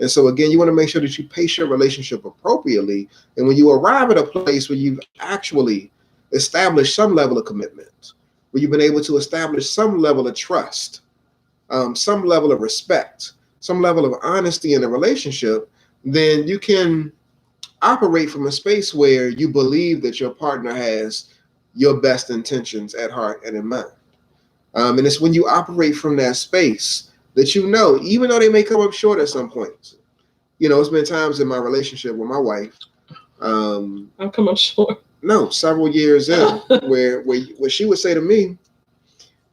And so again, you want to make sure that you pace your relationship appropriately. And when you arrive at a place where you've actually established some level of commitment, where you've been able to establish some level of trust, some level of respect, some level of honesty in the relationship, then you can operate from a space where you believe that your partner has your best intentions at heart and in mind. And it's when you operate from that space that even though they may come up short at some point. It's been times in my relationship with my wife. I've come up short. No, several years in, where she would say to me,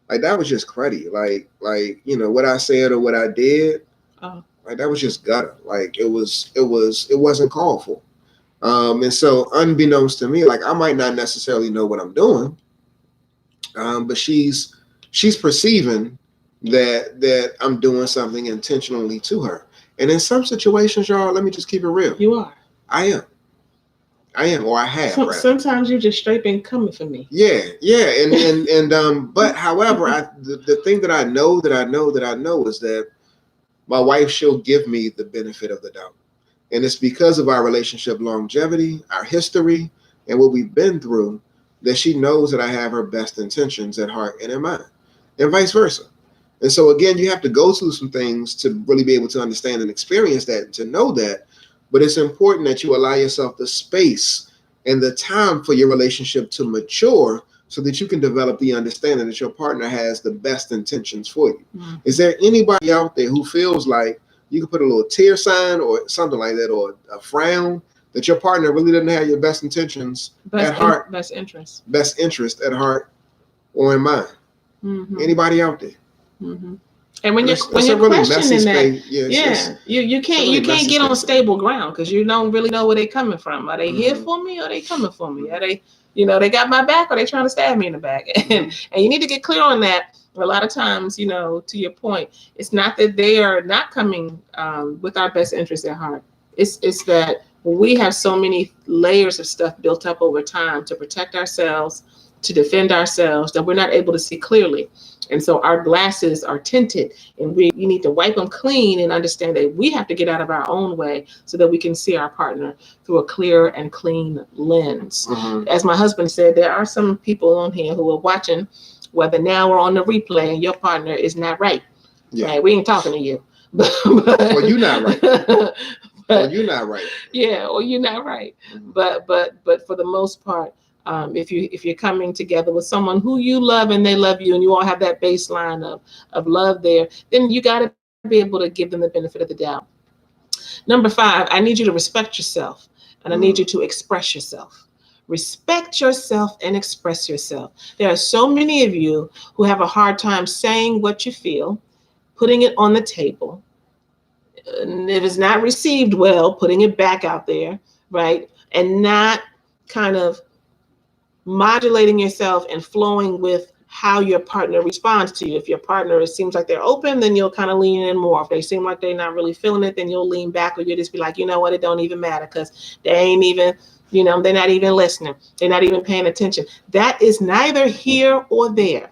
like, that was just cruddy. Like what I said or what I did, like that was just gutter. Like it wasn't called for. And so unbeknownst to me, like I might not necessarily know what I'm doing, but she's perceiving that I'm doing something intentionally to her. And in some situations, y'all, let me just keep it real. You are. I am, or I have. Sometimes you just straight been coming for me. Yeah. And but however, the thing that I know is that my wife, she'll give me the benefit of the doubt. And it's because of our relationship longevity, our history, and what we've been through, that she knows that I have her best intentions at heart and in mind, and vice versa. And so again, you have to go through some things to really be able to understand and experience that, to know that. But it's important that you allow yourself the space and the time for your relationship to mature so that you can develop the understanding that your partner has the best intentions for you. Is there anybody out there who feels like you can put a little tear sign or something like that, or a frown, that your partner really doesn't have your best intentions at heart, best interest at heart or in mind? Anybody out there? And when you're questioning that, you can't get on stable ground because you don't really know where they're coming from. Are they here for me, or are they coming for me? Are they, they got my back, or are they trying to stab me in the back? And you need to get clear on that. A lot of times, to your point, it's not that they are not coming with our best interest at heart. It's that we have so many layers of stuff built up over time to protect ourselves, to defend ourselves, that we're not able to see clearly. And so our glasses are tinted, and we need to wipe them clean and understand that we have to get out of our own way so that we can see our partner through a clear and clean lens. As my husband said, there are some people on here who are watching, whether now or on the replay, and your partner is not right. Yeah. Right? We ain't talking to you. Well, you're not right. But you're not right. Yeah, or you're not right. Mm-hmm. But for the most part, if you're coming together with someone who you love and they love you, and you all have that baseline of love there, then you got to be able to give them the benefit of the doubt. Number 5, I need you to respect yourself, and I need you to express yourself. Respect yourself and express yourself. There are so many of you who have a hard time saying what you feel, putting it on the table. And if it's not received well, putting it back out there, right? And not kind of modulating yourself and flowing with how your partner responds to you. If your partner, it seems like they're open, then you'll kind of lean in more. If they seem like they're not really feeling it, then you'll lean back, or you'll just be like, you know what, it don't even matter because they ain't even, they're not even listening. They're not even paying attention. That is neither here or there.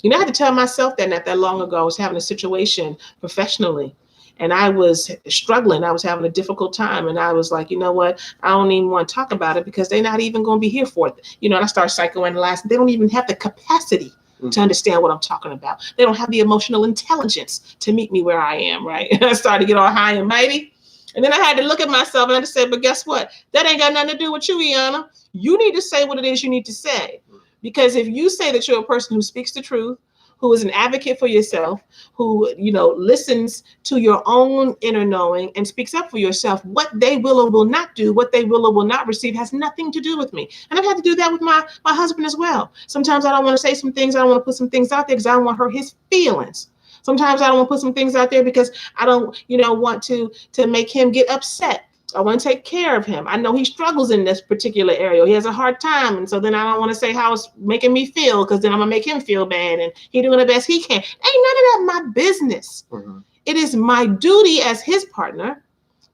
I had to tell myself that not that long ago. I was having a situation professionally, and I was struggling. I was having a difficult time. And I was like, you know what? I don't even want to talk about it because they're not even going to be here for it. And I start psychoanalyzing. They don't even have the capacity to understand what I'm talking about. They don't have the emotional intelligence to meet me where I am, right? And I started to get all high and mighty. And then I had to look at myself and I just said, but guess what? That ain't got nothing to do with you, Iyanna. You need to say what it is you need to say. Because if you say that you're a person who speaks the truth, who is an advocate for yourself, who, listens to your own inner knowing and speaks up for yourself, what they will or will not do, what they will or will not receive has nothing to do with me. And I've had to do that with my husband as well. Sometimes I don't want to say some things. I don't want to put some things out there because I don't want to hurt his feelings. Sometimes I don't want to put some things out there because I don't, want to make him get upset. I want to take care of him. I know he struggles in this particular area. He has a hard time. And so then I don't want to say how it's making me feel because then I'm going to make him feel bad and he doing the best he can. Ain't none of that my business. Mm-hmm. It is my duty as his partner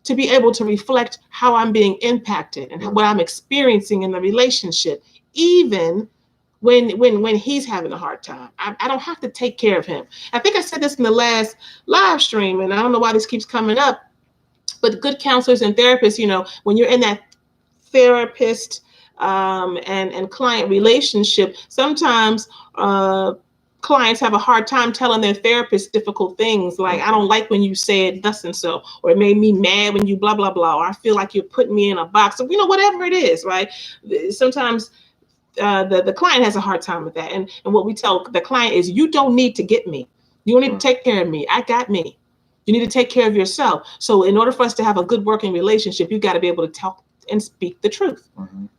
to be able to reflect how I'm being impacted and what I'm experiencing in the relationship, even when he's having a hard time. I don't have to take care of him. I think I said this in the last live stream, and I don't know why this keeps coming up. But good counselors and therapists, when you're in that therapist and client relationship, sometimes clients have a hard time telling their therapist difficult things like, I don't like when you said thus and so, or it made me mad when you blah, blah, blah, or I feel like you're putting me in a box, or, whatever it is, right? Sometimes the client has a hard time with that. And what we tell the client is, you don't need to get me. You don't need to take care of me. I got me. You need to take care of yourself. So in order for us to have a good working relationship, you've got to be able to talk and speak the truth,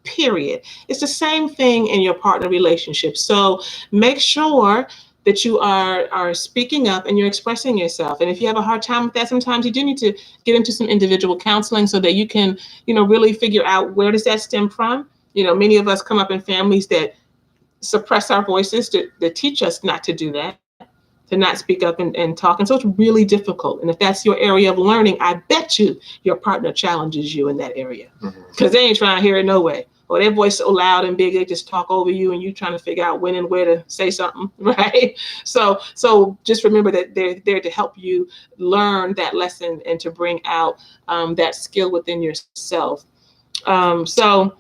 period. It's the same thing in your partner relationship. So make sure that you are speaking up and you're expressing yourself. And if you have a hard time with that, sometimes you do need to get into some individual counseling so that you can, really figure out where does that stem from. Many of us come up in families that suppress our voices, that teach us not to do that, to not speak up and talk. And so it's really difficult. And if that's your area of learning, I bet you your partner challenges you in that area because they ain't trying to hear it no way. Or their voice so loud and big, they just talk over you and you trying to figure out when and where to say something, right? So just remember that they're there to help you learn that lesson and to bring out that skill within yourself. So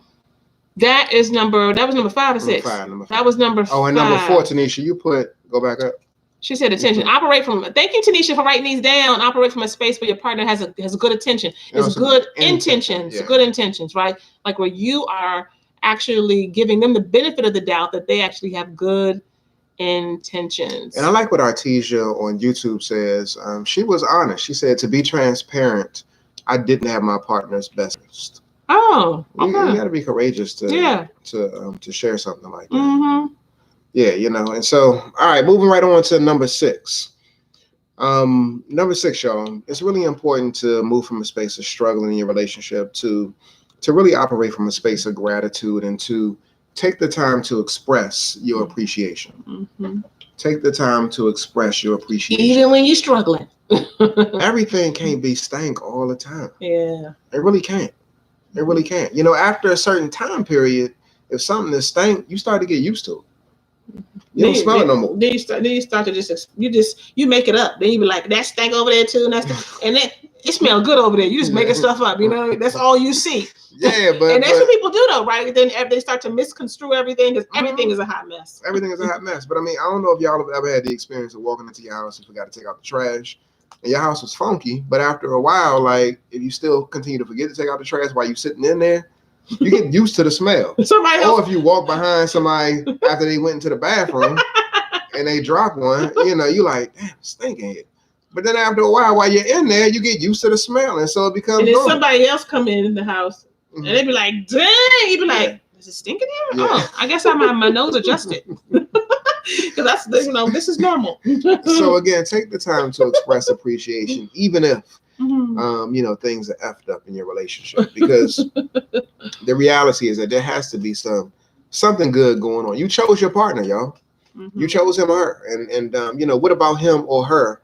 that was number 5 or 6? Number 5. That was number 5. Oh, and number 4, Tanisha, go back up. She said attention. Thank you, Tanisha, for writing these down. Operate from a space where your partner has good attention. It's good intentions. Good intentions, right? Like where you are actually giving them the benefit of the doubt that they actually have good intentions. And I like what Artesia on YouTube says. She was honest. She said, to be transparent, I didn't have my partner's best interest. Oh, okay. You got to be courageous to share something like that. Mm-hmm. Yeah, and so, all right, moving right on to number 6. Number 6, y'all, it's really important to move from a space of struggling in your relationship to really operate from a space of gratitude and to take the time to express your appreciation. Mm-hmm. Take the time to express your appreciation. Even when you're struggling. Everything can't be stank all the time. Yeah. It really can't. It really can't. After a certain time period, if something is stank, you start to get used to it. You don't smell it no more. Then you start to you make it up. Then you be like, that stank over there too, and and then it smells good over there. You just making stuff up. That's all you see. Yeah, but and that's what people do though, right? Then they start to misconstrue everything because everything is a hot mess. Everything is a hot mess. But I don't know if y'all have ever had the experience of walking into your house and forgot to take out the trash. and your house was funky, but after a while, like if you still continue to forget to take out the trash while you're sitting in there, you get used to the smell. Or if you walk behind somebody after they went into the bathroom and they drop one, you know, you like, damn, it's stinking here. But then after a while you're in there, you get used to the smell, and so it becomes. And then somebody else come in the house, and they be like, "Dang!" You be like, "Is it stinking here?" Yeah. Oh, I guess my nose adjusted. Because that's, you know, this is normal. So again, take the time to express appreciation, even if you know, things are effed up in your relationship, because the reality is that there has to be something good going on. You chose your partner, y'all. You chose him or her, and you know, what about him or her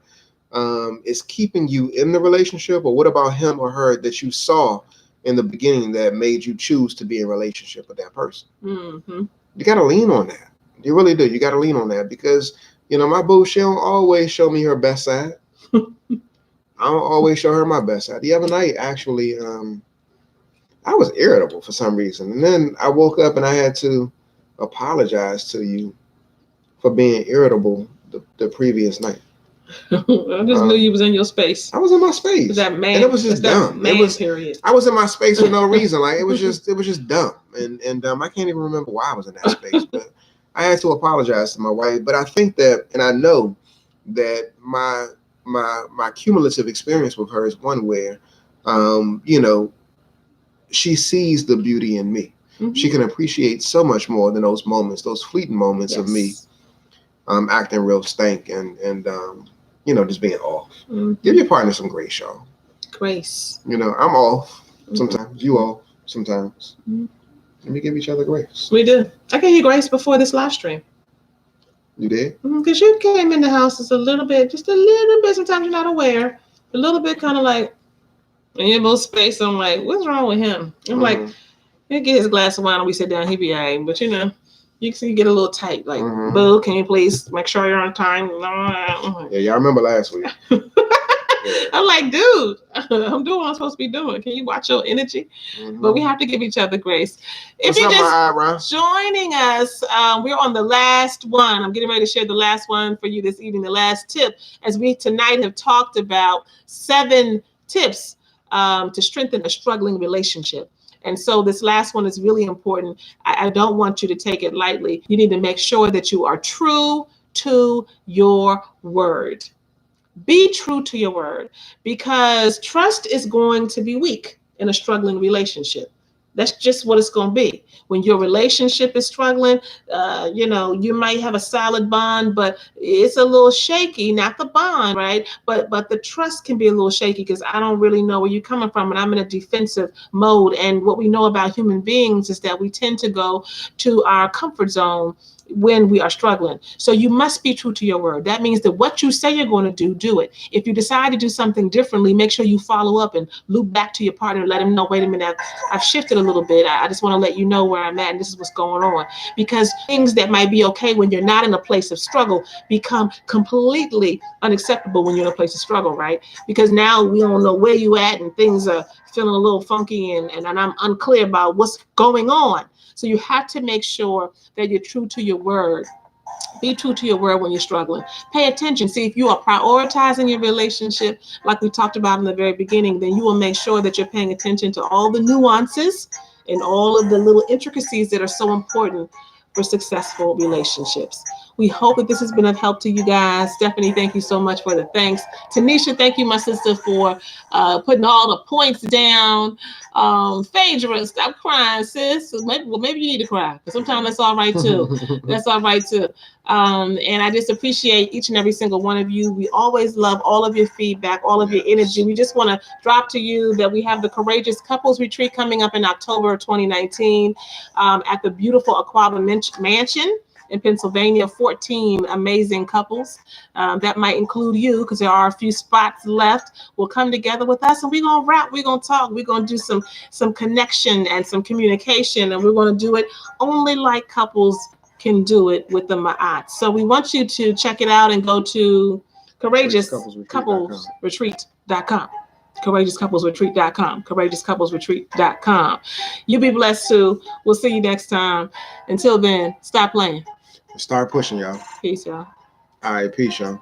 is keeping you in the relationship, or what about him or her that you saw in the beginning that made you choose to be in a relationship with that person? You got to lean on that. You really do. You got to lean on that, because, you know, my boo, she don't always show me her best side. I don't always show her my best side. The other night, actually, I was irritable for some reason. And then I woke up and I had to apologize to you for being irritable the previous night. I just knew you was in your space. I was in my space. That man, and it was just dumb. It was period. I was in my space for no reason. Like it was just dumb. And I can't even remember why I was in that space. But I had to apologize to my wife. But I think that, and I know that my cumulative experience with her is one where, you know, she sees the beauty in me. She can appreciate so much more than those moments, those fleeting moments of me acting real stank and you know, just being off. Give your partner some grace, y'all. Grace. You know, I'm off sometimes. You off sometimes. And we give each other grace. We do. I gave you grace before this live stream. You did? Because you came in the house just a little bit. Sometimes you're not aware. A little bit kind of like in your little space. I'm like, what's wrong with him? I'm like, he'll get his glass of wine and we sit down. He'll be all right. But, you know, you get a little tight. Like, boo, can you please make sure you're on time? Yeah, y'all remember last week. I'm like, dude, I'm doing what I'm supposed to be doing. Can you watch your energy? But we have to give each other grace. If you're just joining us, we're on the last one. I'm getting ready to share the last one for you this evening, the last tip, as we tonight have talked about 7 tips to strengthen a struggling relationship. And so this last one is really important. I don't want you to take it lightly. You need to make sure that you are true to your word. Be true to your word, because trust is going to be weak in a struggling relationship. That's just what it's going to be. When your relationship is struggling, you know, you might have a solid bond, but it's a little shaky, not the bond, right? But the trust can be a little shaky because I don't really know where you're coming from and I'm in a defensive mode. And what we know about human beings is that we tend to go to our comfort zone when we are struggling. So you must be true to your word. That means that what you say you're going to do it. If you decide to do something differently, make sure you follow up and loop back to your partner and let him know, wait a minute, I've shifted a little bit. I just want to let you know where I'm at and this is what's going on. Because things that might be okay when you're not in a place of struggle become completely unacceptable when you're in a place of struggle, right? Because now we don't know where you at and things are feeling a little funky and I'm unclear about what's going on. So you have to make sure that you're true to your word. Be true to your word when you're struggling. Pay attention. See, if you are prioritizing your relationship, like we talked about in the very beginning, then you will make sure that you're paying attention to all the nuances and all of the little intricacies that are so important for successful relationships. We hope that this has been of help to you guys. Stephanie, thank you so much for the thanks. Tanisha, thank you, my sister, for putting all the points down. Phaedra, stop crying, sis. Maybe you need to cry, but sometimes that's all right too. That's all right too. And I just appreciate each and every single one of you. We always love all of your feedback, all of your energy. We just want to drop to you that we have the Courageous Couples Retreat coming up in October of 2019 at the beautiful Aquaba Mansion in Pennsylvania. 14 amazing couples. That might include you because there are a few spots left. Will come together with us and we're going to rap, we're going to talk, we're going to do some connection and some communication, and we're going to do it only like couples can do it with the Ma'at. So we want you to check it out and go to courageouscouplesretreat.com. courageouscouplesretreat.com. courageouscouplesretreat.com. You be blessed too. We'll see you next time. Until then, stop playing. Start pushing, y'all. Peace, y'all. All right, peace, y'all.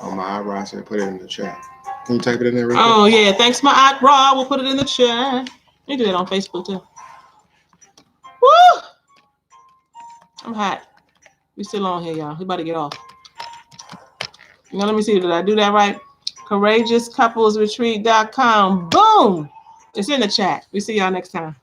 Oh, my Raw said put it in the chat. Can you type it in there, Rick? Oh, yeah. Thanks, my aunt Raw. We'll put it in the chat. You do that on Facebook, too. Woo! I'm hot. We still on here, y'all. We about to get off. Now, let me see. Did I do that right? CourageousCouplesRetreat.com. Boom! It's in the chat. We see y'all next time.